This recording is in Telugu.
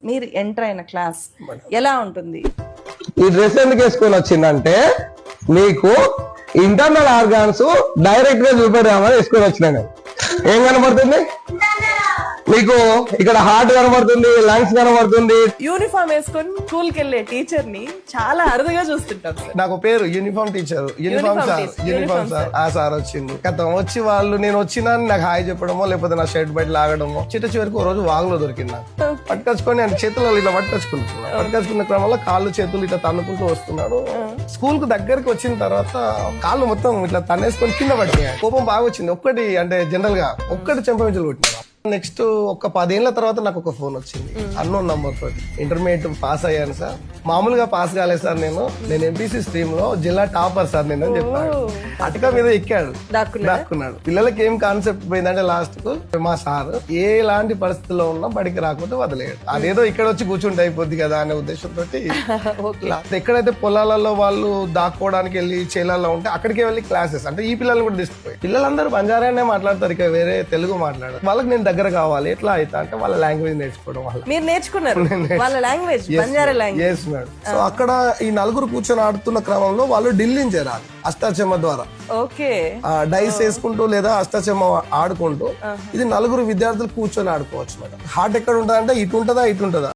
మీరు ఎంటర్ అయిన క్లాస్ ఎలా ఉంటుంది? ఈ డ్రెస్ ఎందుకు వేసుకొని వచ్చిందంటే నీకు ఇంటర్నల్ ఆర్గాన్స్ డైరెక్ట్ గా చూపెడదామని వేసుకొని వచ్చినాను. ఏం కనబడుతుంది మీకు? ఇక్కడ హార్ట్ కనబడుతుంది, లంగ్స్ కనబడుతుంది. యూనిఫామ్ వేసుకొని స్కూల్ కి వెళ్ళే టీచర్ ని చాలా అరుదుగా చూస్తుంటాం సార్. నాకు పేరు యూనిఫామ్ టీచర్, యూనిఫామ్ సార్. ఆ సార్ వచ్చింది కథం వచ్చి వాళ్ళు నేను వచ్చినా నాకు హాయ్ చెప్పడమో లేకపోతే నా షర్ట్ బయట లాగడమో. చివరికి ఒక రోజు వాగులో దొరికింది నాకు. పట్టుకొచ్చుకొని ఆయన చేతుల్లో ఇట్లా పట్టుకొచ్చుకుంటున్నాను. పట్టుకొచ్చుకున్న క్రమంలో కాళ్ళు చేతులు ఇట్లా తన్నుకుంటూ వస్తున్నాడు. స్కూల్ కు దగ్గరికి వచ్చిన తర్వాత కాళ్ళు మొత్తం ఇట్లా తన్నేసుకొని కింద పట్టినాయి. కోపం బాగా వచ్చింది. ఒక్కటి అంటే జనరల్ గా ఒక్కటి చెంపమించలు కొట్టినా. నెక్స్ట్ ఒక 10 ఏళ్ల తర్వాత నాకు ఒక ఫోన్ వచ్చింది అన్నోన్ నంబర్ తోటి. ఇంటర్మీడియట్ పాస్ అయ్యాను సార్, మామూలుగా పాస్ కాలేదు సార్, నేను ఎంపీసీ స్ట్రీమ్ లో జిల్లా టాపర్ సార్ నేను అని చెప్పాను. అటక మీద ఎక్కాడు, దాక్కున్నాడు. పిల్లలకి ఏం కాన్సెప్ట్ పోయిందంటే లాస్ట్ కు మా సార్ ఎలాంటి పరిస్థితుల్లో ఉన్నా బడికి రాకపోతే వదిలేడు. అదేదో ఇక్కడ వచ్చి కూర్చుంటే అయిపోద్ది కదా అనే ఉద్దేశంతో ఎక్కడైతే పొలాలలో వాళ్ళు దాక్కోవడానికి వెళ్ళి చేలాల్లో ఉంటే అక్కడికి వెళ్ళి క్లాసెస్ అంటే ఈ పిల్లలు కూడా తీసుకుపోయి పిల్లలందరూ బంజారానే మాట్లాడతారు, ఇక వేరే తెలుగు మాట్లాడారు. వాళ్ళకి నేను దగ్గర కావాలి. ఎట్లా అవుతా అంటే వాళ్ళ లాంగ్వేజ్ నేర్చుకోవడం వల్ల. మీరు నేర్చుకున్నారు వాళ్ళ లాంగ్వేజ్, బంజారా లాంగ్వేజ్. సో అక్కడ ఈ నలుగురు కూర్చొని ఆడుతున్న క్రమంలో వాళ్ళు ఢిల్లీని చేరాలి అష్టాచెమ్మ ద్వారా. ఓకే, డైస్ వేసుకుంటూ లేదా అష్టాచెమ్మ ఆడుకుంటూ ఇది నలుగురు విద్యార్థులు కూర్చొని ఆడుకోవచ్చు. హార్ట్ ఎక్కడ ఉంటుందంటే ఇటు ఉంటుందా ఇటు ఉంటుందా